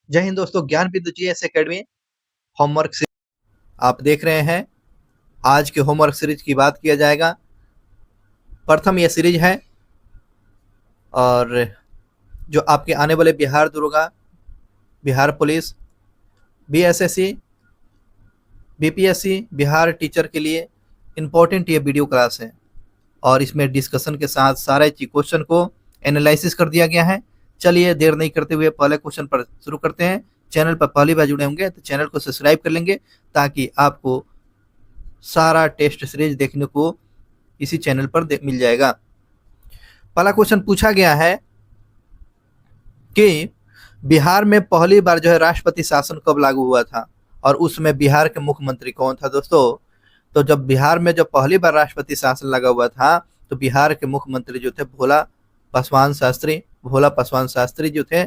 जय हिंद दोस्तों, ज्ञान बिंदु जीएस एकेडमी होमवर्क आप देख रहे हैं। आज के होमवर्क सीरीज की बात किया जाएगा। प्रथम यह सीरीज है और जो आपके आने वाले बिहार दरोगा, Bihar police, BSSC, BPSC, Bihar teacher के लिए इम्पोर्टेंट ये वीडियो क्लास है और इसमें डिस्कशन के साथ सारे क्वेश्चन को एनालिसिस कर दिया गया है। चलिए देर नहीं करते हुए पहले क्वेश्चन पर शुरू करते हैं। चैनल पर पहली बार जुड़े होंगे तो चैनल को सब्सक्राइब कर लेंगे ताकि आपको सारा टेस्ट सीरीज देखने को इसी चैनल पर मिल जाएगा। पहला क्वेश्चन पूछा गया है कि बिहार में पहली बार जो है राष्ट्रपति शासन कब लागू हुआ था और उसमें बिहार के मुख्यमंत्री कौन था दोस्तों। तो जब बिहार में जब पहली बार राष्ट्रपति शासन लगा हुआ था तो बिहार के मुख्यमंत्री जो थे भोला पासवान शास्त्री जो थे।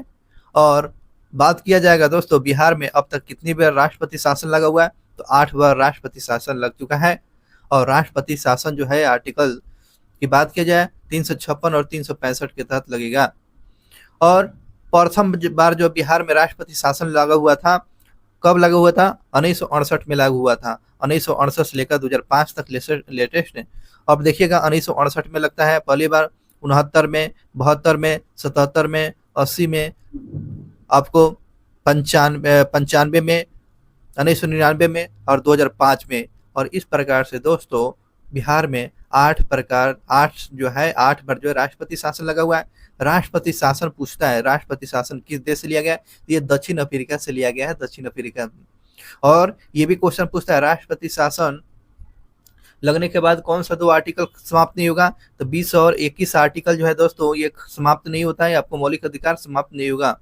और बात किया जाएगा दोस्तों बिहार में अब तक कितनी बार राष्ट्रपति शासन लगा हुआ है, तो 8 बार राष्ट्रपति शासन लग चुका है। और राष्ट्रपति शासन जो है आर्टिकल की बात किया जाए 356 और 365 के तहत लगेगा। और प्रथम बार जो बिहार में राष्ट्रपति शासन लगा हुआ था कब लगा हुआ था, 1968 में लागू हुआ था। 1968 से लेकर 2005 तक लेटेस्ट है। अब देखिएगा 1968 में लगता है पहली बार, 69 में, 72 में, 77 में, 80 में, आपको 95 में, 1999 में और 2005 में। और इस प्रकार से दोस्तों बिहार में 8 बार जो है राष्ट्रपति शासन लगा हुआ है। राष्ट्रपति शासन पूछता है राष्ट्रपति शासन किस देश से लिया गया है, ये दक्षिण अफ्रीका से लिया गया है, दक्षिण अफ्रीका। और ये भी क्वेश्चन पूछता है राष्ट्रपति शासन लगने के बाद कौन सा 2 आर्टिकल समाप्त नहीं होगा, तो 20 और 21 आर्टिकल जो है दोस्तों ये समाप्त नहीं होता है, आपको मौलिक अधिकार समाप्त नहीं होगा।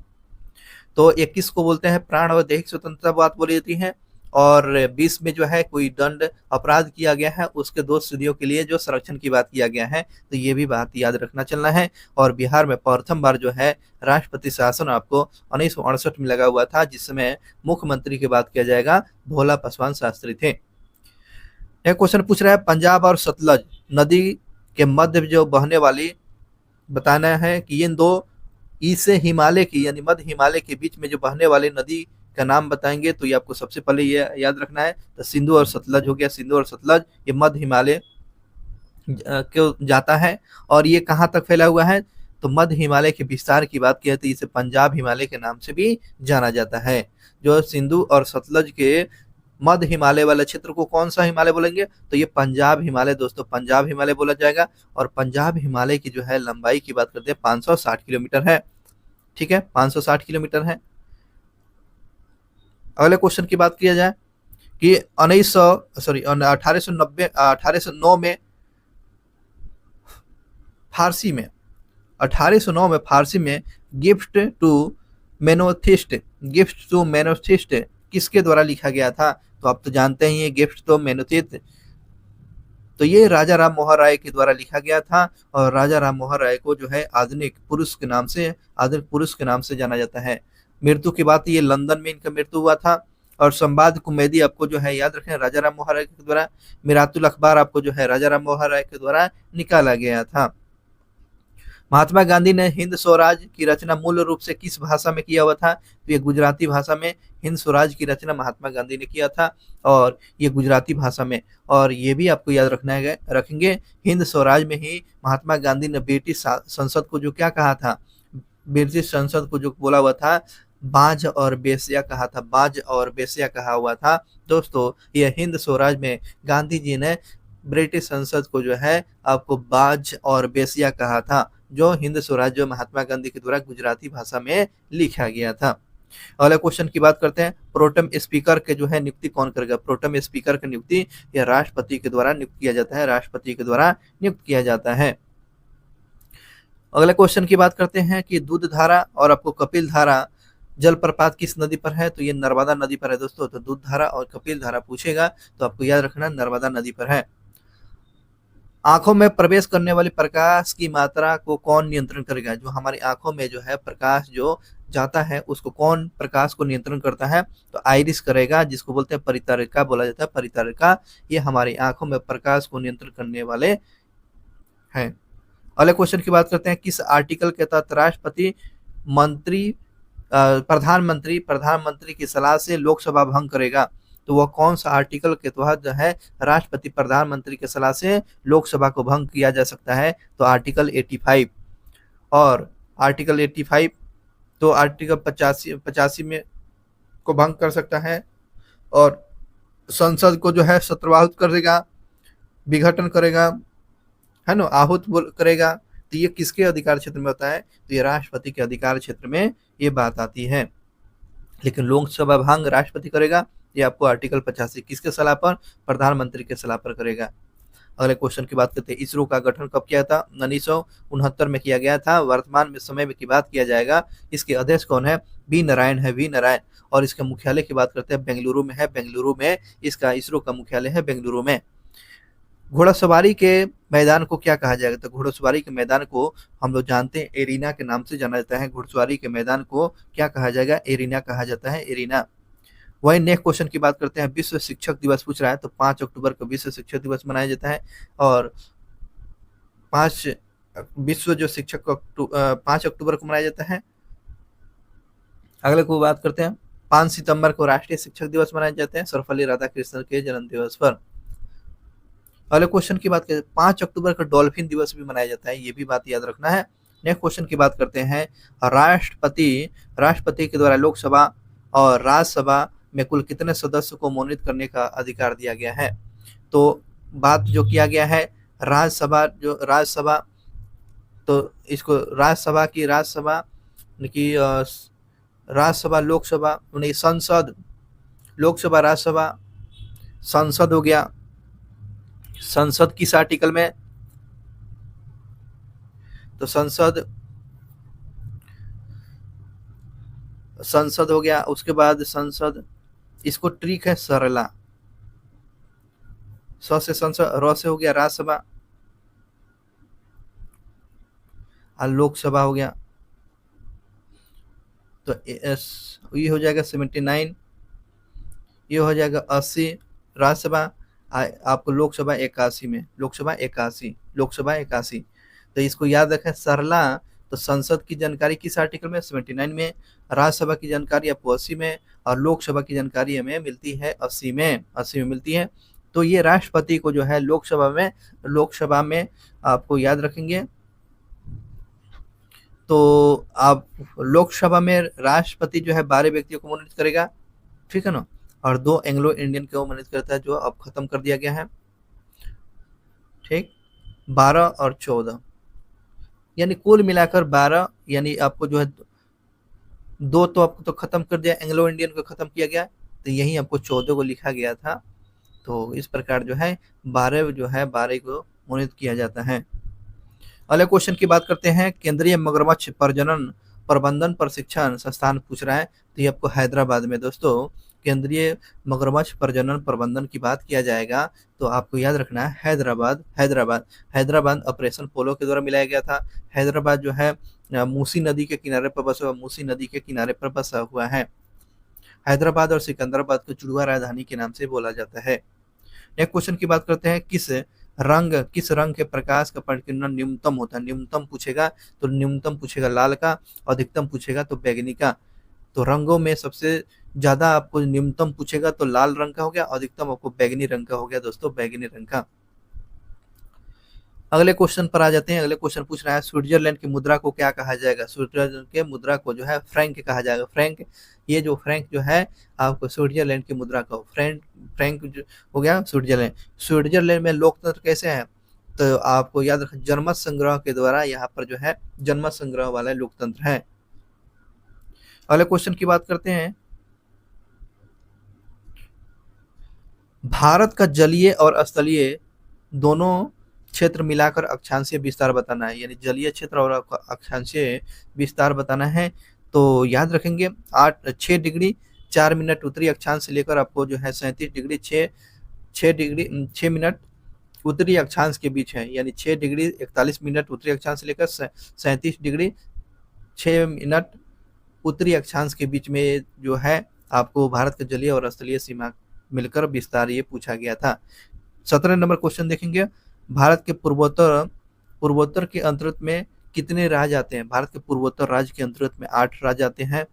तो 21 को बोलते हैं प्राण और दैहिक स्वतंत्रता बात बोली जाती है। और 20 में जो है कोई दंड अपराध किया गया है उसके 2 सदियों के लिए जो संरक्षण की बात किया गया है, तो ये भी बात याद रखना चलना है। और बिहार में प्रथम बार जो है राष्ट्रपति शासन आपको 1968 में लगा हुआ था जिसमें मुख्यमंत्री की बात किया जाएगा भोला पासवान शास्त्री थे। एक क्वेश्चन पूछ रहा है पंजाब और सतलज नदी के मध्य जो बहने वाली, बताना है कि इन 2 ई से हिमालय की यानी मध्य हिमालय के बीच में जो बहने वाली नदी का नाम बताएंगे तो ये आपको सबसे पहले ये याद रखना है, तो सिंधु और सतलज हो गया। सिंधु और सतलज ये मध्य हिमालय क्यों जाता है और ये कहाँ तक फैला हुआ है, तो मध्य हिमालय के विस्तार की बात की जाती है, इसे पंजाब हिमालय के नाम से भी जाना जाता है। जो सिंधु और सतलज के मध्य हिमालय वाले क्षेत्र को कौन सा हिमालय बोलेंगे, तो ये पंजाब हिमालय दोस्तों, पंजाब हिमालय बोला जाएगा। और पंजाब हिमालय की जो है लंबाई की बात करते हैं 560 किलोमीटर है। ठीक है, 560 किलोमीटर है। अगले क्वेश्चन की बात किया जाए कि 1809 में फारसी में 1809 में फारसी में गिफ्ट टू मेनोथिस्ट किसके द्वारा लिखा गया था, तो आप तो जानते ही ये गिफ्ट तो मेनोथिस्ट, तो ये राजा राम मोहन राय के द्वारा लिखा गया था। और राजा राम मोहन राय को जो है आधुनिक पुरुष के नाम से जाना जाता है। मृत्यु की बात, ये लंदन में इनका मृत्यु हुआ था। और संवाद कुमेदी आपको जो है याद रखें राजा राम मोहन राय के द्वारा। मिरातुल अखबार आपको जो है राजा राम मोहन राय के द्वारा निकाला गया था। महात्मा गांधी ने हिंद स्वराज की रचना मूल रूप से किस भाषा में किया हुआ था, तो ये गुजराती भाषा में हिंद स्वराज की रचना महात्मा गांधी ने किया था और ये गुजराती भाषा में। और ये भी आपको याद रखेंगे हिंद स्वराज में ही महात्मा गांधी ने ब्रिटिश संसद को जो क्या कहा था, ब्रिटिश संसद को जो बोला हुआ था बाज और बेसिया कहा हुआ था दोस्तों। ये हिंद स्वराज में गांधी जी ने ब्रिटिश संसद को जो है आपको बाज और बेसिया कहा था, जो हिंद स्वराज जो महात्मा गांधी के द्वारा गुजराती भाषा में लिखा गया था। अगले क्वेश्चन की बात करते हैं, प्रोटेम स्पीकर के जो है नियुक्ति कौन करेगा। प्रोटेम स्पीकर की नियुक्ति यह राष्ट्रपति के द्वारा नियुक्त किया जाता है। अगले क्वेश्चन की बात करते हैं कि दूध धारा और आपको कपिल धारा जलप्रपात किस नदी पर है, तो ये नर्मदा नदी पर है दोस्तों। तो दूध धारा और कपिल धारा पूछेगा तो आपको याद रखना नर्मदा नदी पर है। आंखों में प्रवेश करने वाली प्रकाश की मात्रा को कौन नियंत्रण करेगा, जो हमारी आंखों में जो है प्रकाश जो जाता है उसको कौन प्रकाश को नियंत्रण करता है, तो आइरिस करेगा, जिसको बोलते हैं परिचारिका बोला जाता है। परिचारिका ये हमारी आंखों में प्रकाश को नियंत्रण करने वाले हैं। अगले क्वेश्चन की बात करते हैं, किस आर्टिकल के तहत राष्ट्रपति मंत्री प्रधानमंत्री की सलाह से लोकसभा भंग करेगा, तो वह कौन सा आर्टिकल के तहत जो है राष्ट्रपति प्रधानमंत्री की सलाह से लोकसभा को भंग किया जा सकता है? तो आर्टिकल 85। और आर्टिकल 85, तो आर्टिकल 85 में को भंग कर सकता है, और संसद को जो है सत्रवाहूत करेगा, विघटन करेगा, है ना, करेगा। तो ये किसके अधिकार क्षेत्र में होता है? तो ये राष्ट्रपति के अधिकार क्षेत्र में ये बात आती है। लेकिन लोकसभा भंग राष्ट्रपति करेगा, ये आपको आर्टिकल 85 किसके सलाह पर? प्रधानमंत्री के सलाह पर करेगा। अगले क्वेश्चन की बात करते हैं, इसरो का गठन कब किया था? 1969 में किया गया था। वर्तमान में समय में की बात किया जाएगा, इसके अध्यक्ष कौन है? वी नारायण है, वी नारायण। और इसके मुख्यालय की बात करते हैं, बेंगलुरु में है, बेंगलुरु में इसका इसरो का मुख्यालय है, बेंगलुरु में। घोड़ासवारी के मैदान को क्या कहा जाएगा? तो घोड़ासवारी के मैदान को हम लोग जानते हैं एरिना के नाम से जाना जाता है। घोड़सवारी के मैदान को क्या कहा जाएगा? एरिना कहा जाता है, एरिना। वही नेक्स्ट क्वेश्चन की बात करते हैं, विश्व शिक्षक दिवस पूछ रहा है, तो 5 अक्टूबर को विश्व शिक्षक दिवस मनाया जाता है। और 5 विश्व जो शिक्षक को 5 अक्टूबर को मनाया जाता है। अगले को बात करते हैं, 5 सितंबर को राष्ट्रीय शिक्षक दिवस मनाए जाते हैं, सर्वपल्ली राधाकृष्णन के जन्म दिवस पर। अगले क्वेश्चन की बात करें, 5 अक्टूबर को डॉल्फिन दिवस भी मनाया जाता है, ये भी बात याद रखना है। नेक्स्ट क्वेश्चन की बात करते हैं, राष्ट्रपति के द्वारा लोकसभा और राज्यसभा में कुल कितने सदस्य को मनोनीत करने का अधिकार दिया गया है? तो बात जो किया गया है, राज्यसभा, तो इसको राज्यसभा लोकसभा नहीं, संसद, लोकसभा, राज्यसभा, संसद हो गया। संसद किस आर्टिकल में? तो संसद हो गया। उसके बाद संसद, इसको ट्रिक है सरला, स से संसद, र से हो गया राज्यसभा, और लोकसभा हो गया। तो ये हो जाएगा 79, ये हो जाएगा 80 राज्यसभा, आपको लोकसभा 81 में, लोकसभा 81। तो इसको याद रखें सरला। तो संसद की जानकारी किस आर्टिकल में? 79 में। राज्यसभा की जानकारी आपको 80 में, और लोकसभा की जानकारी हमें मिलती है 80 में मिलती है। तो ये राष्ट्रपति को जो है लोकसभा में आपको याद रखेंगे। तो आप लोकसभा में राष्ट्रपति जो है 12 व्यक्तियों को मनोनीत करेगा, ठीक है ना, और 2 एंग्लो इंडियन को मनोनीत करता है, जो अब खत्म कर दिया गया है, ठीक। 12 और 14, यानी कुल मिलाकर 12, यानी आपको जो है 2 तो आपको तो खत्म कर दिया, एंग्लो इंडियन को खत्म किया गया, तो यही आपको 14 को लिखा गया था। तो इस प्रकार जो है 12 को मनोनीत किया जाता है। अगले क्वेश्चन की बात करते हैं, केंद्रीय मगरमच्छ प्रजनन प्रबंधन प्रशिक्षण संस्थान पूछ रहा है, तो ये आपको हैदराबाद में दोस्तों केंद्रीय मगरमच्छ प्रजनन प्रबंधन की बात किया जाएगा, तो आपको याद रखना है हैदराबाद ऑपरेशन पोलो के द्वारा मिलाया गया था। हैदराबाद जो है मूसी नदी के किनारे पर बसा हुआ है। हैदराबाद और सिकंदराबाद को जुड़वा राजधानी के नाम से बोला जाता है। नेक्स्ट क्वेश्चन की बात करते हैं, किस रंग के प्रकाश का परिकीर्णन न्यूनतम होता है? न्यूनतम पूछेगा तो न्यूनतम पूछेगा लाल का, अधिकतम पूछेगा तो बैगनी का। तो रंगों में सबसे ज्यादा आपको न्यूनतम पूछेगा तो लाल रंग का हो गया, अधिकतम आपको बैगनी रंग का हो गया दोस्तों, बैगनी रंग का। अगले क्वेश्चन पर आ जाते हैं। अगले क्वेश्चन पूछ रहा है, स्विट्जरलैंड की मुद्रा को क्या कहा जाएगा? स्विट्जरलैंड के मुद्रा को जो है फ्रैंक कहा जाएगा, फ्रैंक। ये जो फ्रैंक जो है आपको स्विट्जरलैंड की मुद्रा का फ्रैंक हो गया स्विट्जरलैंड में लोकतंत्र कैसे है? तो आपको याद रखें, जनमत संग्रह के द्वारा यहाँ पर जो है जनमत संग्रह वाला लोकतंत्र है। अगले क्वेश्चन की बात करते हैं, भारत का जलीय और स्थलीय दोनों क्षेत्र मिलाकर अक्षांशीय विस्तार बताना है, यानी जलीय क्षेत्र और अक्षांशीय विस्तार बताना है। तो याद रखेंगे 6 डिग्री 4 मिनट उत्तरी अक्षांश से लेकर आपको जो है 37 डिग्री 6 मिनट उत्तरी अक्षांश के बीच है, यानी 6 डिग्री 41 मिनट उत्तरी अक्षांश से लेकर 37 डिग्री 6 मिनट उत्तरी अक्षांश के बीच में जो है आपको भारत के जलीय और स्थलीय सीमा मिलकर विस्तार ये पूछा गया था। 17 नंबर क्वेश्चन देखेंगे, भारत के पूर्वोत्तर के अंतर्गत में कितने राज्य आते हैं? भारत के पूर्वोत्तर राज्य के अंतर्गत में 8 राज्य आते हैं।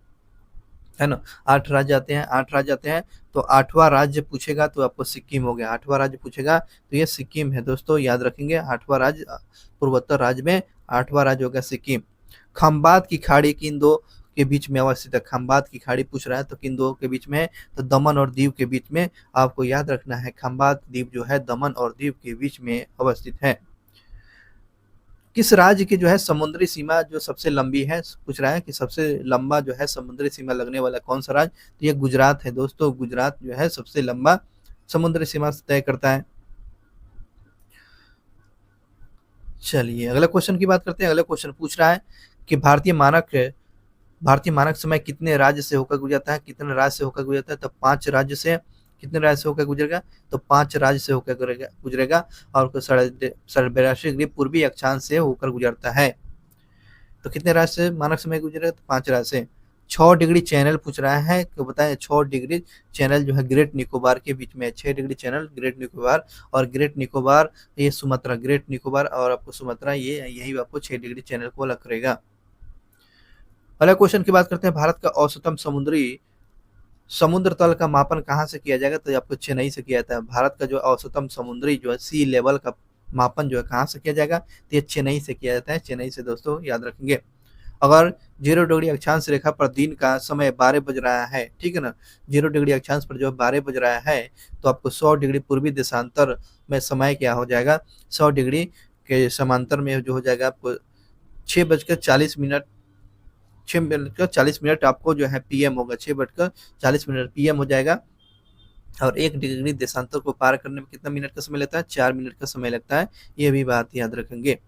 है ना। 8 राज्य आते हैं, 8 राज्य आते हैं, तो 8वाँ राज्य पूछेगा तो आपको सिक्किम हो गया। 8वाँ राज्य पूछेगा तो ये सिक्किम है दोस्तों, याद रखेंगे। 8वाँ राज्य पूर्वोत्तर राज्य में 8वाँ राज्य हो गया सिक्किम। खंबात की खाड़ी किन दो के बीच में अवस्थित है? खंबात की खाड़ी पूछ रहा है तो किन दो के बीच में है? तो दमन और दीव के बीच में। आपको याद रखना है, खंबात द्वीप जो है दमन और दीव के बीच में अवस्थित है। किस राज्य की जो है समुद्री सीमा जो सबसे लंबी है? पूछ रहा है कि सबसे लंबा जो है समुद्री सीमा लगने वाला कौन सा राज्य? तो ये गुजरात है दोस्तों। गुजरात जो है सबसे लंबा समुद्री सीमा तय करता है। चलिए अगले क्वेश्चन की बात करते हैं। अगले क्वेश्चन पूछ रहा है कि भारतीय मानक समय कितने राज्य से होकर गुजरता है? कितने राज्य से होकर गुजरता है? तो 5 राज्य से। कितने राज्य से होकर गुजरेगा? तो 5 राज्य से होकर गुजरेगा। और 82° पूर्वी अक्षांश से होकर गुजरता है। तो कितने राज्य से मानक समय गुजरेगा? तो 5 राज्य से। 6 डिग्री चैनल पूछ रहा है तो बताएं। 6 डिग्री चैनल जो है ग्रेट निकोबार के बीच में है। 6 डिग्री चैनल ग्रेट निकोबार, और ग्रेट निकोबार ये सुमात्रा, ग्रेट निकोबार और आपको सुमात्रा, ये यही आपको 6 डिग्री चैनल को अलग करेगा। अगला क्वेश्चन की बात करते हैं। भारत का औसतम समुद्र तल का मापन कहाँ से किया जाएगा? तो आपको चेन्नई से किया जाता है। भारत का जो औसतम समुद्री जो है सी लेवल का मापन जो है कहाँ से किया जाएगा? तो ये चेन्नई से किया जाता है। चेन्नई से दोस्तों याद रखेंगे। अगर 0 डिग्री अक्षांश रेखा पर दिन का समय 12 बज रहा है, ठीक है ना, 0 डिग्री अक्षांश पर जो 12 बज रहा है, तो आपको 100 डिग्री पूर्वी देशांतर में समय क्या हो जाएगा? 100 डिग्री के समांतर में जो हो जाएगा आपको 6:40 6:40 आपको जो है पीएम होगा। 6:40 पीएम हो जाएगा। और 1 डिग्री देशांतर को पार करने में कितना मिनट का समय लगता है? 4 मिनट का समय लगता है। ये भी बात याद रखेंगे।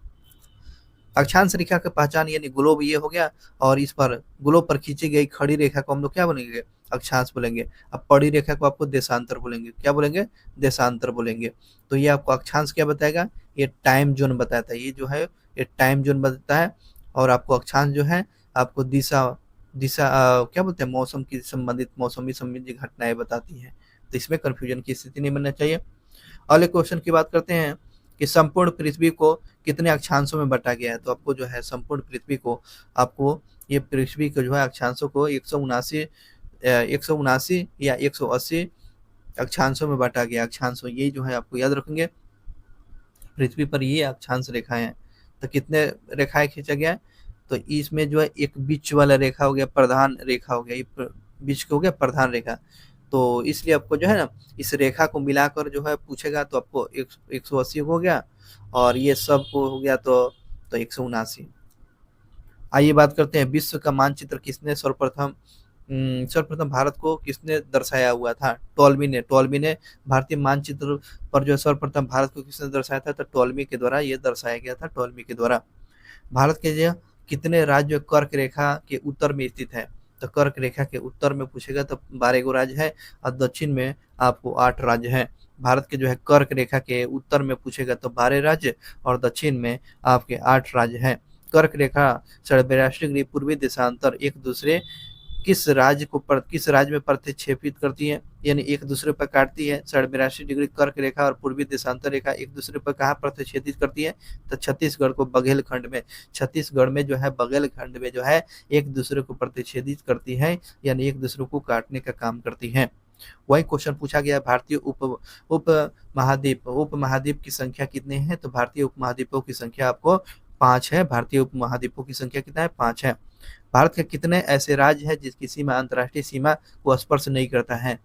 अक्षांश रेखा की पहचान यानी ग्लोब ये हो गया। और इस पर ग्लोब पर खींची गई खड़ी रेखा को हम लोग क्या बोलेंगे? अक्षांश बोलेंगे। अब पड़ी रेखा को आपको देशांतर बोलेंगे। क्या बोलेंगे? देशांतर बोलेंगे। तो ये आपको अक्षांश क्या बताएगा? ये टाइम जोन बताता है। ये जो है ये टाइम जोन बताता है। और आपको अक्षांश जो है आपको दिशा दिशा क्या बोलते हैं, मौसम की संबंधित, मौसमी संबंधी घटनाएं बताती हैं। तो इसमें कंफ्यूजन की स्थिति नहीं बनना चाहिए। अगले क्वेश्चन की बात करते हैं कि संपूर्ण पृथ्वी को कितने अक्षांशों में बांटा गया है? तो आपको जो है संपूर्ण पृथ्वी को, आपको ये पृथ्वी को जो है अक्षांशों को 179 या 180 अक्षांशों में बांटा गया। अक्षांशों ये जो है आपको याद रखेंगे। पृथ्वी पर ये अक्षांश रेखाएं हैं। तो कितने रेखाएं खींचा गया है? तो इसमें जो है एक बीच वाला रेखा हो गया, प्रधान रेखा हो गया, ये बीच को हो गया प्रधान रेखा। तो इसलिए आपको जो है ना इस रेखा को मिलाकर जो है पूछेगा तो आपको 180 हो गया, और ये सब को हो गया तो 179। आइए बात करते हैं विश्व का मानचित्र किसने सर्वप्रथम भारत को किसने दर्शाया हुआ था? टॉलमी ने भारतीय मानचित्र पर जो सर्वप्रथम भारत को किसने दर्शाया था? तो टॉलमी के द्वारा ये दर्शाया गया था, टॉलमी के द्वारा। भारत के जो कितने राज्य कर्क रेखा के उत्तर में स्थित है? तो कर्क रेखा के उत्तर में पूछेगा तो 12 गो राज्य है, और दक्षिण में आपको 8 राज्य है। भारत के जो है कर्क रेखा के उत्तर में पूछेगा तो 12 राज्य, और दक्षिण में आपके 8 राज्य हैं। कर्क रेखा 82° पूर्वी देशांतर एक दूसरे किस राज्य में प्रतिच्छेपित करती है, यानी एक दूसरे पर काटती है? 82° कर्क रेखा और पूर्वी देशांतर रेखा एक दूसरे पर कहाँ प्रतिच्छेदित करती है? तो छत्तीसगढ़ को बघेलखंड में। छत्तीसगढ़ में जो है बघेलखंड में जो है एक दूसरे को प्रतिच्छेदित करती है, यानी एक दूसरे को काटने का काम करती है। वही क्वेश्चन पूछा गया भारतीय उप महाद्वीप की संख्या कितने हैं? तो भारतीय उपमहाद्वीपों की संख्या आपको 5 है। भारतीय उपमहाद्वीपों की संख्या कितना है? 5 है। भारत के कितने ऐसे राज्य हैं जिसकी सीमा अंतर्राष्ट्रीय सीमा को स्पर्श नहीं करता है?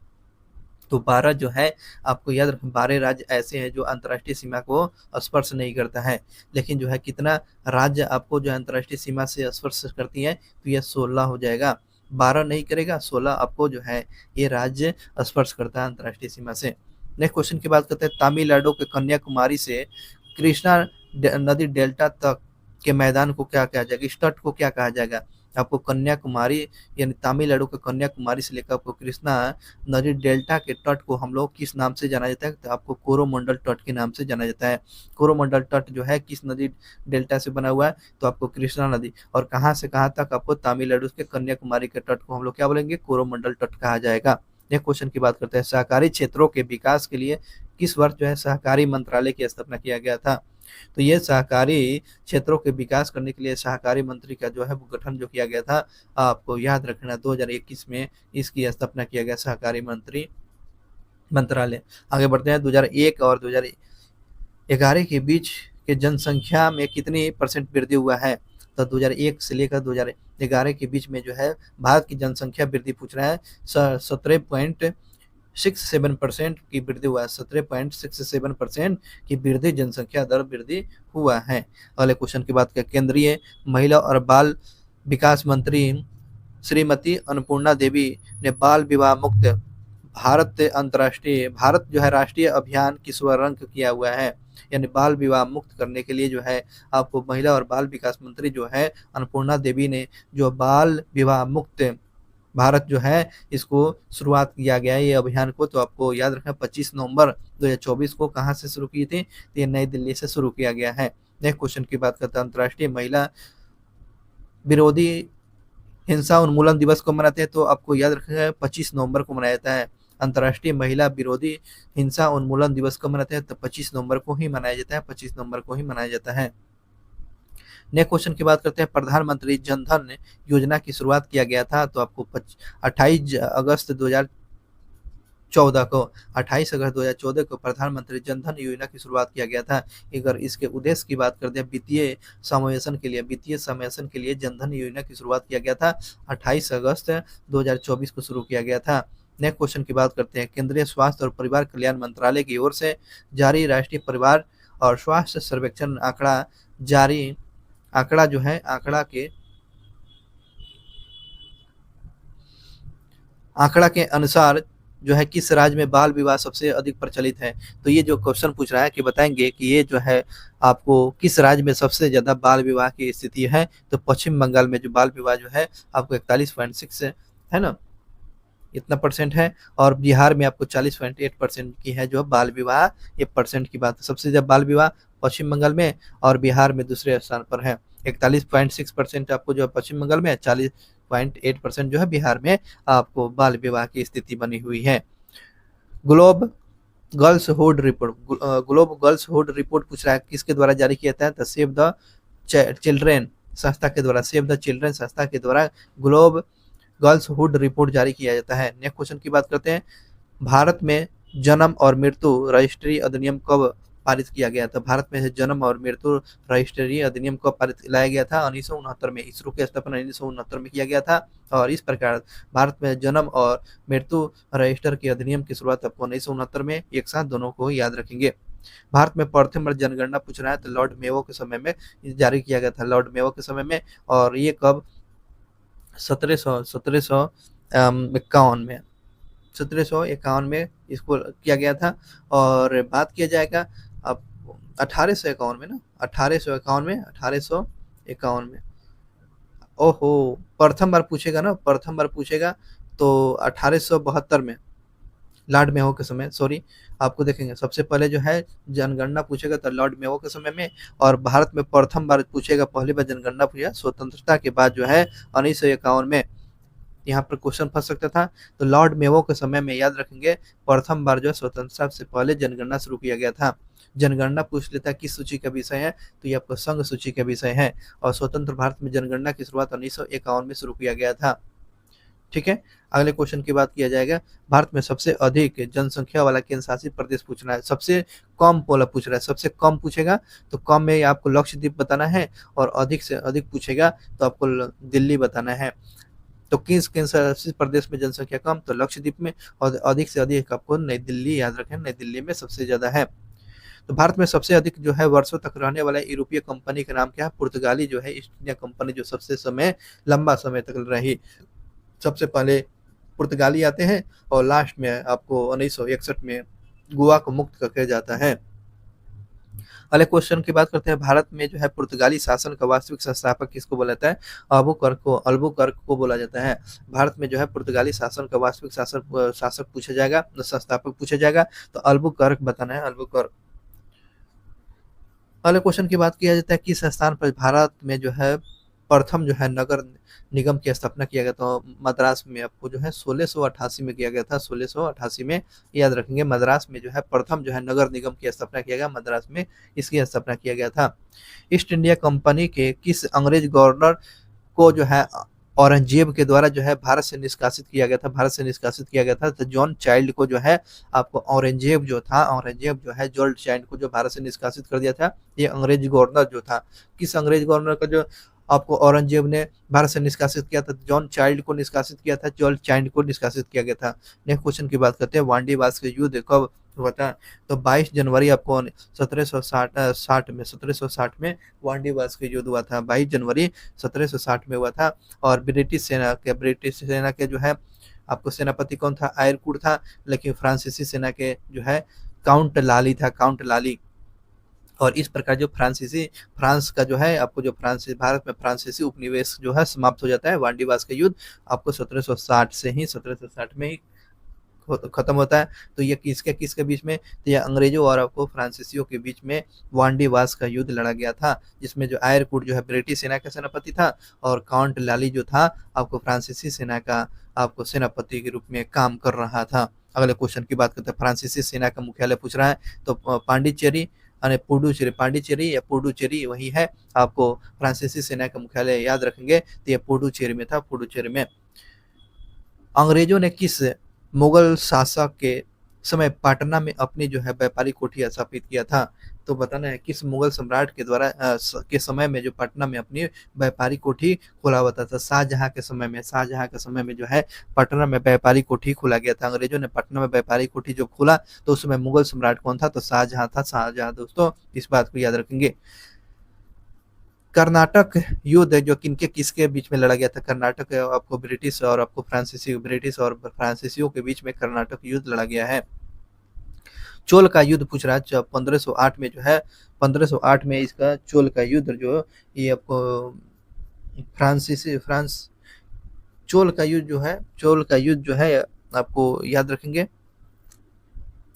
तो 12 जो है आपको याद रखें, 12 राज्य ऐसे हैं जो अंतर्राष्ट्रीय सीमा को स्पर्श नहीं करता है। लेकिन जो है कितना राज्य आपको जो अंतर्राष्ट्रीय सीमा से स्पर्श करती है? तो यह 16 हो जाएगा। 12 नहीं करेगा, 16 आपको जो है ये राज्य स्पर्श करता है अंतर्राष्ट्रीय सीमा से। नेक्स्ट क्वेश्चन की बात करते हैं। तमिलनाडु के कन्याकुमारी से कृष्णा नदी डेल्टा तक के मैदान को क्या कहा जाएगा? इस तट को क्या कहा जाएगा? आपको कन्याकुमारी यानी तमिलनाडु के कन्याकुमारी से लेकर आपको कृष्णा नदी डेल्टा के तट को हम लोग किस नाम से जाना जाता है? तो आपको कोरोमंडल तट के नाम से जाना जाता है। कोरोमंडल तट जो है किस नदी डेल्टा से बना हुआ है? तो आपको कृष्णा नदी। और कहाँ से कहाँ तक? आपको तमिलनाडु के कन्याकुमारी के तट को हम लोग क्या बोलेंगे? कोरोमंडल तट कहा जाएगा। नेक्स्ट क्वेश्चन की बात करते हैं। सहकारी क्षेत्रों के विकास के लिए किस वर्ष जो है सहकारी मंत्रालय की स्थापना किया गया था? तो ये सहकारी क्षेत्रों के विकास करने के लिए सहकारी मंत्री का जो है वो गठन जो किया गया था, आपको याद रखना 2021 में इसकी स्थापना किया गया सहकारी मंत्री मंत्रालय। आगे बढ़ते हैं, 2001 और 2011 के बीच के जनसंख्या में कितनी परसेंट वृद्धि हुआ है? तो 2001 से लेकर 2011 के बीच में जो है भारत की जनसंख्या वृद्धि पूछ रहा है, 17.67% की वृद्धि हुआ है, 17.67% की वृद्धि जनसंख्या दर वृद्धि हुआ है। अगले क्वेश्चन की बात करें, केंद्रीय महिला और बाल विकास मंत्री श्रीमती अन्नपूर्णा देवी ने बाल विवाह मुक्त भारत जो है राष्ट्रीय अभियान की शुभारंभ किया हुआ है, यानी बाल विवाह मुक्त करने के लिए जो है आपको महिला और बाल विकास मंत्री जो है अन्नपूर्णा देवी ने जो बाल विवाह मुक्त भारत जो है इसको शुरुआत किया गया है ये अभियान को। तो आपको याद रखना 25 नवंबर 2024 को कहाँ से शुरू की थी? तो ये नई दिल्ली से शुरू किया गया है। नेक्स्ट क्वेश्चन की बात करते हैं, अंतर्राष्ट्रीय महिला विरोधी हिंसा उन्मूलन दिवस को मनाते हैं? तो आपको याद रखना है 25 नवंबर को मनाया जाता है। अंतर्राष्ट्रीय महिला विरोधी हिंसा उन्मूलन दिवस को मनाते हैं तो 25 नवंबर को ही मनाया जाता है, 25 नवंबर को ही मनाया जाता है। नेक्स्ट क्वेश्चन की बात करते हैं, प्रधानमंत्री जन धन योजना की शुरुआत किया गया था, तो आपको 28 अगस्त 2014 को 28 अगस्त 2014 को प्रधानमंत्री जन धन योजना की शुरुआत किया गया था। अगर इसके उद्देश्य की बात करते हैं, वित्तीय समावेशन के लिए जन धन योजना की शुरुआत किया गया था, 28 अगस्त 2024 को शुरू किया गया था। नेक्स्ट क्वेश्चन की बात करते हैं, केंद्रीय स्वास्थ्य और परिवार कल्याण मंत्रालय की ओर से जारी राष्ट्रीय परिवार और स्वास्थ्य सर्वेक्षण आंकड़ा जो है आंकड़ा के अनुसार जो है किस राज्य में बाल विवाह सबसे अधिक प्रचलित है? तो ये जो क्वेश्चन पूछ रहा है कि बताएंगे कि ये जो है आपको किस राज्य में सबसे ज्यादा बाल विवाह की स्थिति है? तो पश्चिम बंगाल में जो बाल विवाह जो है आपको 41.6 है ना, इतना परसेंट है, और बिहार में आपको 40.8% की है जो बाल विवाह। ये परसेंट की बात है, सबसे ज्यादा बाल विवाह पश्चिम बंगाल में और बिहार में दूसरे स्थान पर है। 41.6% आपको जो पश्चिम बंगाल में, 40.8% जो है बिहार में आपको बाल विवाह की स्थिति बनी हुई है। ग्लोब गर्ल्स हुड रिपोर्ट पूछ रहा है किसके द्वारा जारी किया था? तो सेव द चिल्ड्रेन संस्था के द्वारा ग्लोब गर्ल्स हुड रिपोर्ट जारी किया जाता है। नेक्स्ट क्वेश्चन की बात करते हैं, भारत में जन्म और मृत्यु रजिस्ट्री अधिनियम कब पारित किया गया था? भारत में जन्म और मृत्यु रजिस्ट्री अधिनियम कब पारित लाया गया था? 1969 में। इसरो की स्थापना 1969 में किया गया था, और इस प्रकार भारत में जन्म और मृत्यु रजिस्टर के अधिनियम की शुरुआत आपको 1969 में, एक साथ दोनों को याद रखेंगे। भारत में प्रथम बार जनगणना पूछ रहा है, तो लॉर्ड मेयो के समय में जारी किया गया था, लॉर्ड मेयो के समय में, और ये कब? 1751 में इसको किया गया था। और बात किया जाएगा अब 1851 में ना, 1851 में ओहो प्रथम बार पूछेगा तो 1872 में लॉर्ड मेयो के समय, सॉरी आपको देखेंगे सबसे पहले जो है जनगणना पूछेगा तो लॉर्ड मेयो के समय में, और भारत में प्रथम बार पूछेगा, पहली बार जनगणना पूछेगा स्वतंत्रता के बाद जो है 1951 में। यहाँ पर क्वेश्चन फंस सकता था, तो लॉर्ड मेयो के समय में याद रखेंगे प्रथम बार जो है स्वतंत्रता से पहले जनगणना शुरू किया गया था। जनगणना पूछ लेता है किस सूची का विषय है, तो ये आपका संघ सूची का विषय है, और स्वतंत्र भारत में जनगणना की शुरुआत 1951 में शुरू किया गया था। ठीक है, अगले क्वेश्चन की बात किया जाएगा, भारत में सबसे अधिक जनसंख्या वाला केंद्र शासित प्रदेश पूछना है, सबसे कम पोला पूछ रहा है, सबसे कम पूछेगा तो कम में आपको लक्षद्वीप बताना है, और अधिक से अधिक पूछेगा तो आपको दिल्ली बताना है। तो किस केंद्र शासित प्रदेश में जनसंख्या कम? तो लक्षद्वीप में, और अधिक से अधिक आपको नई दिल्ली याद रखें, नई दिल्ली में सबसे ज्यादा है। तो भारत में सबसे अधिक जो है वर्षों तक रहने वाला यूरोपीय कंपनी का नाम क्या है? पुर्तगाली जो है ईस्ट इंडिया कंपनी, जो सबसे लंबा समय तक रही। सबसे पहले पुर्तगाली आते हैं, और लास्ट में आपको 1961 में गोवा को मुक्त करके जाता है। अगले क्वेश्चन की बात करते हैं, भारत में जो है पुर्तगाली शासन का वास्तविक संस्थापक किसको बोला जाता है? अल्बुकर्क को बोला जाता है। भारत में जो है पुर्तगाली शासन का वास्तविक शासक पूछा जाएगा, संस्थापक पूछा जाएगा, तो अल्बुकर्क बताना है, अल्बुकर्क। अगले क्वेश्चन की बात किया जाता है, किस स्थान पर भारत में जो है प्रथम जो है नगर निगम की स्थापना किया गया तो मद्रास में आपको जो है 1688 में किया गया था। 1688 में याद रखेंगे, मद्रास में जो है प्रथम जो है नगर निगम की स्थापना किया गया, मद्रास में इसकी स्थापना किया गया था। ईस्ट इंडिया कंपनी के किस अंग्रेज गवर्नर को जो है औरंगजेब के द्वारा जो है भारत से निष्कासित किया गया था, भारत से निष्कासित किया गया था। तो जॉन चाइल्ड को जो है आपको औरंगजेब जो था, औरंगजेब जो है जॉन चाइल्ड को जो भारत से निष्कासित कर दिया था। ये अंग्रेज गवर्नर जो था, किस अंग्रेज गवर्नर का जो आपको औरंगजेब ने भारत से निष्कासित किया था? जॉन चाइल्ड को निष्कासित किया था, जॉन चाइल्ड को निष्कासित किया गया था। नेक्स्ट क्वेश्चन की बात करते हैं, वांडीवास का युद्ध कब हुआ था? तो 22 जनवरी आपको 1760 में वांडीवास का युद्ध हुआ था। 22 जनवरी 1760 में हुआ था। और ब्रिटिश सेना के जो है आपको सेनापति कौन था? आयरकुट था। लेकिन फ्रांसीसी सेना के जो है काउंट लाली था, काउंट लाली। और इस प्रकार जो फ्रांस का जो है आपको जो भारत में फ्रांसीसी उपनिवेश जो है समाप्त हो जाता है। वांडीवास का युद्ध आपको 1760 में ही खत्म होता है। तो ये किसके बीच में? तो ये अंग्रेजों और आपको फ्रांसीसियों के बीच में वांडीवास का युद्ध लड़ा गया था, जिसमें जो आयरकुट जो है ब्रिटिश सेना का सेनापति था और काउंट लाली जो था आपको फ्रांसीसी सेना का आपको सेनापति के रूप में काम कर रहा था। अगले क्वेश्चन की बात करते हैं, फ्रांसीसी सेना का मुख्यालय पूछ रहा है। तो पांडिचेरी पांडिचेरी या पुडुचेरी वही है। आपको फ्रांसीसी सेना का मुख्यालय याद रखेंगे तो ये पुडुचेरी में था, पुडुचेरी में। अंग्रेजों ने किस मुगल शासक के समय पटना में अपनी जो है व्यापारिक कोठी स्थापित किया था? तो बताना है किस मुगल सम्राट के द्वारा के समय में जो पटना में अपनी व्यापारिक कोठी खोला हुआ था? शाहजहां के समय में जो है पटना में व्यापारिक कोठी खोला गया था। अंग्रेजों ने पटना में व्यापारिक कोठी जो खोला तो उस समय मुगल सम्राट कौन था? तो शाहजहां था, शाहजहां दोस्तों, इस बात को याद रखेंगे। कर्नाटक युद्ध जो किसके बीच में लड़ा गया था? कर्नाटक आपको ब्रिटिश और फ्रांसीसियों के बीच में कर्नाटक युद्ध लड़ा गया है। चोल का युद्ध पूछ रहा है 1508 में जो है, 1508 में इसका चोल का युद्ध जो ये आपको चोल का युद्ध जो है आपको याद रखेंगे।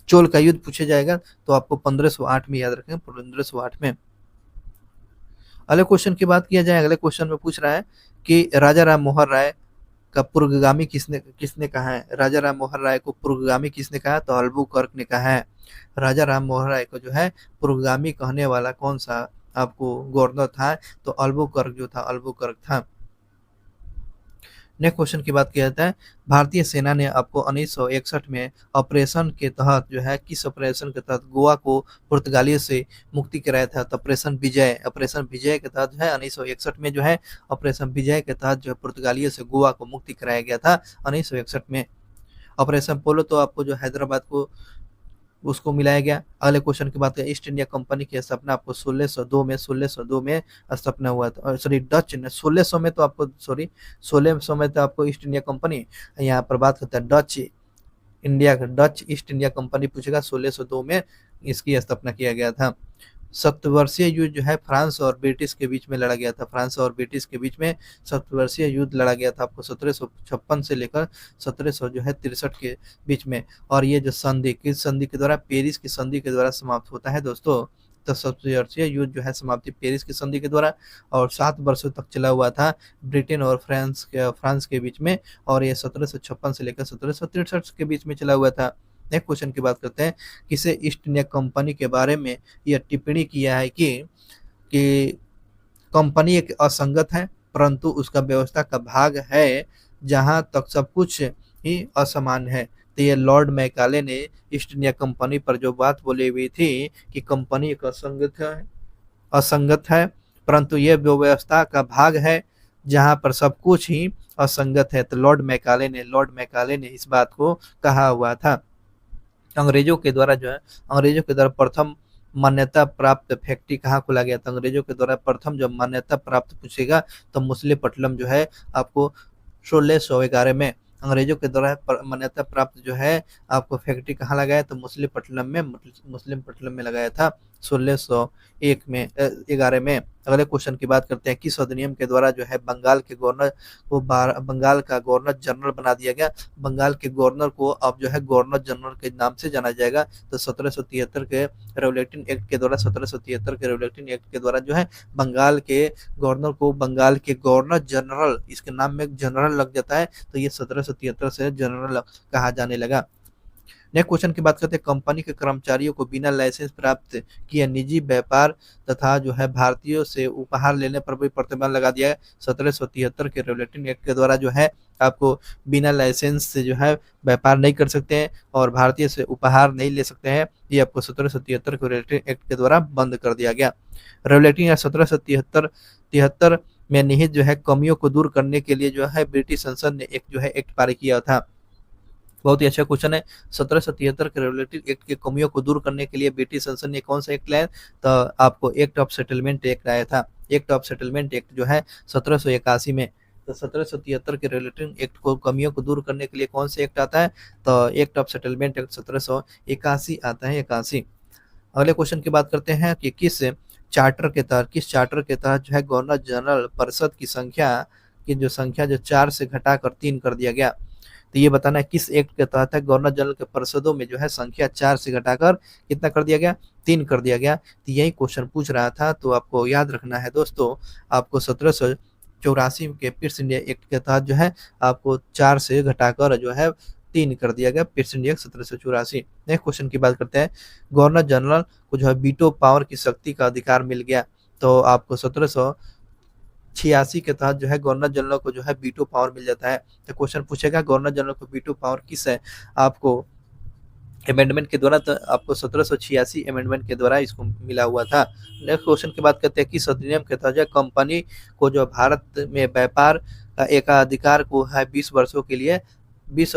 चोल का युद्ध पूछा जाएगा तो आपको 1508 में याद रखेंगे, 1508 में। अगले क्वेश्चन की बात किया जाए, अगले क्वेश्चन में पूछ रहा है कि राजा राम मोहन राय का पूर्वगामी किसने कहा है? राजा राम मोहन राय को पूर्वगामी किसने कहा? तो अल्बुकर्क ने कहा है। राजा राम मोहन राय को जो है पूर्वगामी कहने वाला कौन सा आपको गवर्नर था? तो अल्बुकर्क जो था, अल्बुकर्क था। नेक्स्ट क्वेश्चन की बात किया जाता है, भारतीय सेना ने आपको 1961 में ऑपरेशन के तहत जो है किस ऑपरेशन के तहत गोवा को पुर्तगालियों से मुक्ति कराया था? तो ऑपरेशन विजय के तहत है 1961 में जो है ऑपरेशन विजय के तहत जो पुर्तगालियों से गोवा को मुक्ति कराया गया था 1961 में। ऑपरेशन पोलो तो आपको जो हैदराबाद को उसको मिलाया गया। अगले क्वेश्चन की बात करें, ईस्ट इंडिया कंपनी की स्थापना आपको 1602 में स्थापना हुआ था। सॉरी डच ने 1600 में तो आपको 1600 में तो आपको ईस्ट इंडिया कंपनी, यहाँ पर बात करता है डच ईस्ट इंडिया कंपनी पूछेगा 1602 में इसकी स्थापना किया गया था। 7 वर्षीय युद्ध जो है फ्रांस और ब्रिटिश के बीच में लड़ा गया था। फ्रांस और ब्रिटिश के बीच में 7 वर्षीय युद्ध लड़ा गया था आपको 1756 से लेकर 1763 के बीच में। और ये जो किस संधि के द्वारा? पेरिस की संधि के द्वारा समाप्त होता है दोस्तों। तो 7 वर्षीय युद्ध जो है समाप्ति पेरिस की संधि के द्वारा, और 7 वर्षों तक चला हुआ था ब्रिटेन और फ्रांस के बीच में। और ये 1756 से लेकर 1763 के बीच में चला हुआ था। नेक्स्ट क्वेश्चन की बात करते हैं, किसे ईस्ट इंडिया कंपनी के बारे में यह टिप्पणी किया है कि कंपनी एक असंगत है परंतु उसका व्यवस्था का भाग है जहां तक सब कुछ ही असमान है। तो ये लॉर्ड मैकाले ने ईस्ट इंडिया कंपनी पर जो बात बोली हुई थी कि कंपनी एक असंगत है परंतु ये व्यवस्था का भाग है जहां पर सब कुछ ही असंगत है। तो लॉर्ड मैकाले ने इस बात को कहा हुआ था। अंग्रेजों के द्वारा प्रथम मान्यता प्राप्त फैक्ट्री कहाँ खोला गया था? अंग्रेजों के द्वारा प्रथम जब मान्यता प्राप्त पूछेगा तो मुसलेपट्टनम जो है आपको 1611 में अंग्रेजों के द्वारा मान्यता प्राप्त जो है आपको फैक्ट्री कहाँ लगाया? तो मुसलेपट्टनम में लगाया था 1601 में 11 में। अगले क्वेश्चन की बात करते हैं, किस अधिनियम के द्वारा जो है बंगाल के गवर्नर को बंगाल का गवर्नर जनरल बना दिया गया। बंगाल के गवर्नर को अब जो है गवर्नर जनरल के नाम से जाना जाएगा। तो 1773 के रेगुलेटिंग एक्ट के द्वारा 1773 के रेगुलेटिंग एक्ट के द्वारा जो है बंगाल के गवर्नर को बंगाल के गवर्नर जनरल, इसके नाम में जनरल लग जाता है, तो ये 1773 से जनरल कहा जाने लगा। नेक्स्ट क्वेश्चन की बात करते हैं, कंपनी के कर्मचारियों को बिना लाइसेंस प्राप्त किए निजी व्यापार तथा जो है भारतीयों से उपहार लेने पर भी प्रतिबंध लगा दिया है। 1773 के रेगुलेटिंग एक्ट के द्वारा जो है आपको बिना लाइसेंस से जो है व्यापार नहीं कर सकते हैं और भारतीय से उपहार नहीं ले सकते हैं। ये आपको 1773 के रेगुलेटिंग एक्ट के द्वारा बंद कर दिया गया। रेगुलेटिंग एक्ट 1773 में निहित जो है कमियों को दूर करने के लिए जो है ब्रिटिश संसद ने एक जो है एक्ट पारित किया था। बहुत ही अच्छा क्वेश्चन है। 1773 के रेगुलेटरी एक्ट की कमियों को दूर करने के लिए ब्रिटिश संसद ने कौन सा एक्ट लाया, तो आपको एक्ट ऑफ सेटलमेंट एक्ट आया था। एक्ट ऑफ सेटलमेंट एक्ट जो है 1781 में। तो 1773 के रेगुलेटरी एक्ट को कमियों को दूर करने के लिए कौन सा एक्ट आता है, तो एक्ट ऑफ सेटलमेंट एक्ट 1781 आता है, 81। अगले क्वेश्चन की बात करते हैं कि किस चार्टर के तहत जो है गवर्नर जनरल परिषद की जो संख्या जो 4 से घटाकर 3 कर दिया गया। तो ये बताना है किस एक्ट के तहत है गवर्नर जनरल के परिषदों में जो है संख्या 4 से घटाकर कितना कर दिया गया, 3 कर दिया गया। तो यही क्वेश्चन पूछ रहा था, तो आपको याद रखना है दोस्तों, आपको 1784 के पिट्स इंडिया एक्ट के तहत जो है आपको 4 से घटाकर जो है 3 कर दिया गया, पिट्स इंडिया 1784। नेक्स्ट क्वेश्चन की बात करते हैं, गवर्नर जनरल को जो है बीटो पावर की शक्ति का अधिकार मिल गया। तो आपको 1786 के तहत जो है गवर्नर जनरल को जो है बीटो पावर मिल जाता है। तो क्वेश्चन पूछेगा गवर्नर जनरल को बीटो पावर किस है, आपको अमेंडमेंट के द्वारा, तो आपको 1786 अमेंडमेंट के द्वारा इसको मिला हुआ था। नेक्स्ट क्वेश्चन की बात करते हैं, किस अधिनियम के तहत कंपनी को जो भारत में व्यापार का एकाधिकार को है 20 वर्षों के लिए 20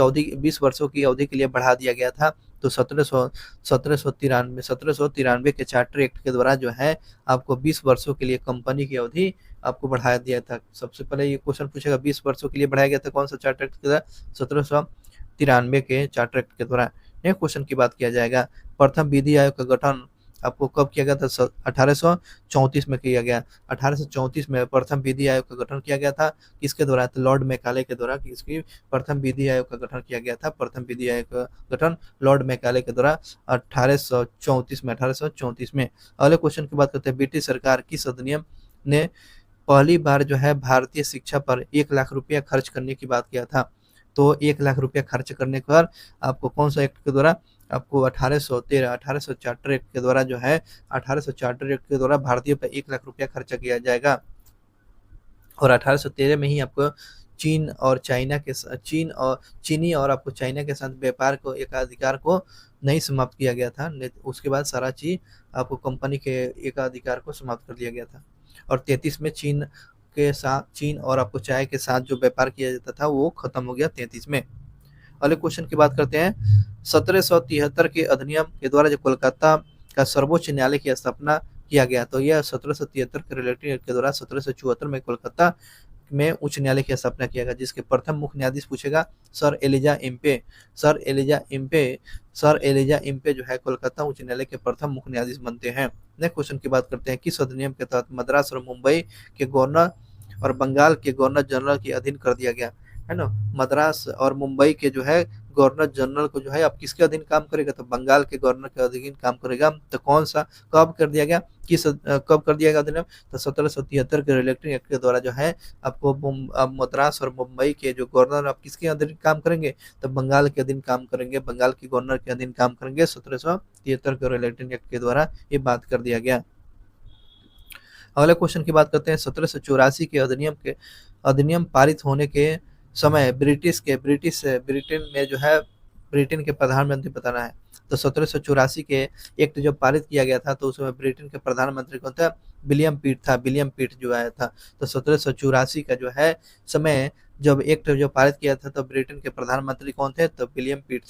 वर्षों की अवधि के लिए बढ़ा दिया गया था। तो 1793 के चार्टर एक्ट के द्वारा जो है आपको 20 वर्षों के लिए कंपनी की अवधि आपको बढ़ा दिया था। सबसे पहले ये क्वेश्चन पूछेगा 20 वर्षों के लिए बढ़ाया गया था, कौन सा चार्टर एक्ट के द्वारा, 1793 के चार्टर एक्ट के द्वारा। नेक्स्ट क्वेश्चन की बात किया जाएगा, प्रथम विधि आयोग का गठन आपको कब किया गया था, 1834 में किया गया। 1834 में प्रथम विधि आयोग का गठन किया गया था, किसके द्वारा, तो लॉर्ड मैकाले के द्वारा किसकी प्रथम विधि आयोग का गठन किया गया था। प्रथम विधि आयोग का गठन लॉर्ड मैकाले के द्वारा 1834 में। अगले क्वेश्चन की बात करते हैं, ब्रिटिश सरकार किस अधिनियम ने पहली बार जो है भारतीय शिक्षा पर 1 लाख रुपया खर्च करने की बात किया था। तो 1 लाख रुपया खर्च करने पर आपको कौन सा एक्ट के द्वारा, आपको 1813 चार्टर एक्ट के द्वारा जो है 1800 चार्टर एक्ट के द्वारा भारतीयों पर 1 लाख रुपया खर्चा किया जाएगा। और 1813 में ही आपको चीनी और आपको चाइना के साथ व्यापार को एकाधिकार को नहीं समाप्त किया गया था। उसके बाद सारा चीज आपको कंपनी के एकाधिकार को समाप्त कर दिया गया था। और 33 में चीन और आपको चाय के साथ जो व्यापार किया जाता था वो खत्म हो गया 33 में। अगले क्वेश्चन की बात करते हैं, 1773 के अधिनियम के द्वारा जो कोलकाता का सर्वोच्च न्यायालय की स्थापना किया गया। तो यह 1773 के रिलेटिव एक्ट के द्वारा 1774 में कोलकाता में उच्च न्यायालय की स्थापना किया गया, जिसके प्रथम मुख्य न्यायाधीश पूछेगा सर एलिजा इम्पे जो है कोलकाता उच्च न्यायालय के प्रथम मुख्य न्यायाधीश बनते हैं। नेक्स्ट क्वेश्चन की बात करते हैं, किस अधिनियम के तहत मद्रास और मुंबई के गवर्नर और बंगाल के गवर्नर जनरल के अधीन कर दिया गया है ना। मद्रास और मुंबई के जो है गवर्नर जनरल को जो है अब किसके अधीन काम करेगा, तो बंगाल के गवर्नर के अधीन काम करेगा। तो कौन सा कब कर दिया गया, कब कर दिया गया अधिनियम, तो 1773 के रिलेटिव एक्ट के द्वारा जो है आपको मद्रास और मुंबई के जो गवर्नर अब किसके अधीन काम करेंगे, तो बंगाल के अधीन काम करेंगे, बंगाल के गवर्नर के अधीन काम करेंगे। 1773 के रिलेटिव एक्ट के द्वारा ये बात कर दिया गया। अगले क्वेश्चन की बात करते हैं, 1784 के अधिनियम पारित होने के समय ब्रिटेन में जो है ब्रिटेन के प्रधानमंत्री बताना है। तो 1784 के एक्ट जब पारित किया गया था तो उसमें ब्रिटेन के प्रधानमंत्री कौन था, विलियम पिट जो आया था। तो 1784 का जो है समय जब एक्ट जो पारित किया था तो ब्रिटेन के प्रधानमंत्री कौन थे, तो विलियम पिट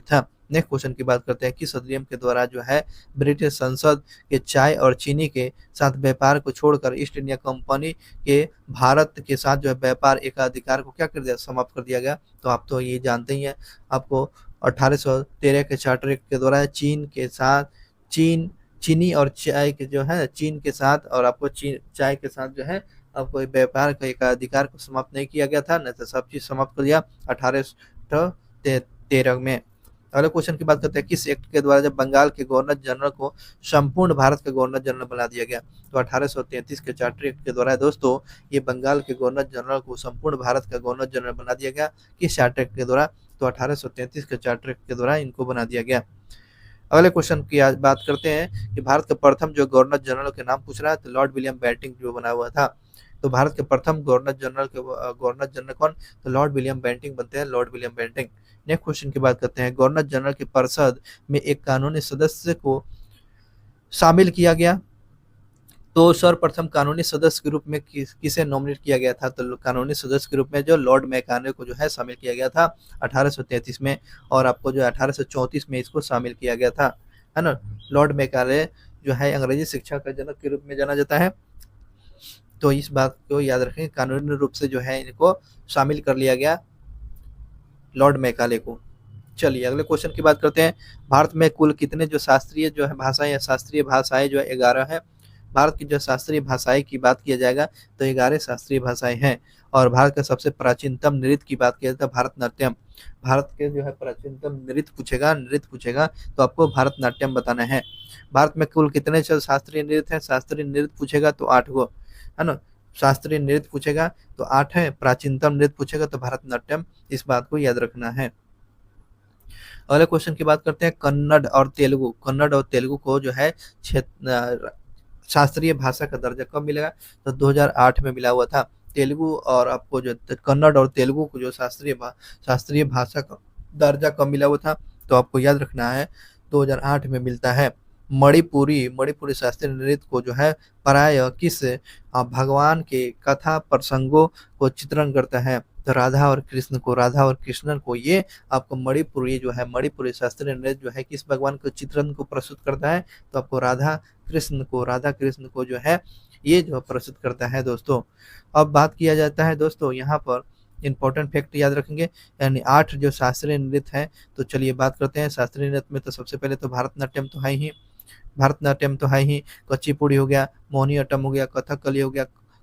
था। नेक्स्ट क्वेश्चन की बात करते हैं, किस अधिनियम के द्वारा जो है ब्रिटिश संसद के चाय और चीनी के साथ व्यापार को छोड़कर ईस्ट इंडिया कंपनी के भारत के साथ जो है व्यापार एकाधिकार को क्या कर दिया, समाप्त कर दिया गया। तो आप तो ये जानते ही हैं, आपको 1813 के चार्टर एक्ट के द्वारा चीन चीनी और चाय के जो है चीन के साथ और आपको चाय के साथ जो है आपको व्यापार का एक अधिकार को समाप्त नहीं किया गया था, नहीं तो सब चीज समाप्त कर दिया 1813 में। अगले क्वेश्चन की बात करते हैं, किस एक्ट के द्वारा जब बंगाल के गवर्नर जनरल को संपूर्ण भारत का गवर्नर जनरल बना दिया गया? तो 1833 के चार्टर एक्ट के द्वारा दोस्तों ये बंगाल के गवर्नर जनरल को संपूर्ण भारत का गवर्नर जनरल बना दिया गया। किस चार्टर एक्ट के द्वारा? तो 1833 के चार्टर एक्ट के द्वारा इनको बना दिया गया। अगले क्वेश्चन की आज बात करते हैं कि भारत के प्रथम जो गवर्नर जनरल के नाम पूछ रहा है, तो लॉर्ड विलियम बेंटिंक जो बना हुआ था। तो भारत के प्रथम गवर्नर जनरल कौन? तो लॉर्ड विलियम बेंटिंक बनते हैं, Lord William Bentinck. Next question की बात करते हैं, गवर्नर जनरल की परिषद में एक कानूनी सदस्य को शामिल किया गया। तो सर्वप्रथम कानूनी सदस्य के रूप में किसे नॉमिनेट किया गया था? तो कानूनी सदस्य के रूप में जो लॉर्ड मैकाले को जो है शामिल किया गया था 1833 में, और आपको जो 1834 में इसको शामिल किया गया था, है ना। लॉर्ड मैकाले जो है अंग्रेजी शिक्षा का जनक के रूप में जाना जाता है। तो इस बात को याद रखें, कानूनी रूप से जो है इनको शामिल कर लिया गया लॉर्ड मैकाले को। चलिए अगले क्वेश्चन की बात करते हैं, भारत में कुल कितने जो शास्त्रीय जो है भाषाएं या शास्त्रीय भाषाएं जो है 11 है। भारत की जो शास्त्रीय भाषाएं की बात किया जाएगा तो 11 शास्त्रीय भाषाएं हैं। और भारत का सबसे प्राचीनतम नृत्य की बात किया जाए तो भारतनाट्यम। भारत के जो है प्राचीनतम नृत्य पूछेगा तो आपको भारतनाट्यम बताना है। भारत में कुल कितने शास्त्रीय नृत्य हैं? शास्त्रीय नृत्य पूछेगा तो 8 गो, है ना। शास्त्रीय नृत्य पूछेगा तो 8 है, प्राचीनतम नृत्य पूछेगा तो भारतनाट्यम। इस बात को याद रखना है। अगले क्वेश्चन की बात करते हैं, कन्नड़ और तेलुगु को जो है शास्त्रीय भाषा का दर्जा कब मिलेगा? तो 2008 में मिला हुआ था। तेलुगु और आपको जो कन्नड़ और तेलुगु को जो शास्त्रीय भाषा का दर्जा कब मिला हुआ था? तो आपको याद रखना है 2008 में मिलता है। मणिपुरी शास्त्रीय नृत्य को जो है प्राय किस भगवान के कथा प्रसंगों को चित्रण करता है? तो राधा और कृष्ण को ये आपको मणिपुरी शास्त्रीय नृत्य जो है किस भगवान के चित्रण को प्रस्तुत करता है? तो आपको राधा कृष्ण को जो है ये जो प्रस्तुत करता है दोस्तों। अब बात किया जाता है दोस्तों यहाँ पर इंपॉर्टेंट फैक्ट याद रखेंगे, यानी 8 जो शास्त्रीय नृत्य है। तो चलिए बात करते हैं शास्त्रीय नृत्य में। तो सबसे पहले तो भारतनाट्यम तो है ही, कुचिपुड़ी हो गया, मोहिनीअट्टम हो गया,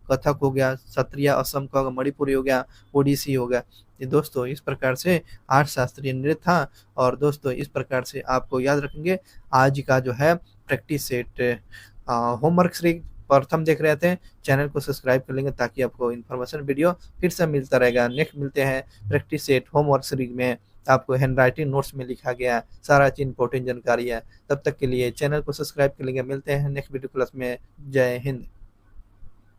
कथक हो गया, सत्रिय असम का, मणिपुरी हो गया, ओडिसी हो गया। ये दोस्तों इस प्रकार से 8 शास्त्रीय नृत्य था। और दोस्तों इस प्रकार से आपको याद रखेंगे आज का जो है प्रैक्टिस सेट होमवर्क सीरीज प्रथम देख रहे थे, चैनल को सब्सक्राइब कर लेंगे ताकि आपको इन्फॉर्मेशन वीडियो फिर से मिलता रहेगा। नेक्स्ट मिलते हैं प्रैक्टिस सेट होमवर्क सीरीज में, आपको हैंड राइटिंग नोट्स में लिखा गया सारा चीज इंपॉर्टेंट जानकारी है। तब तक के लिए चैनल को सब्सक्राइब कर लेंगे। मिलते हैं नेक्स्ट वीडियो क्लास में। जय हिंद।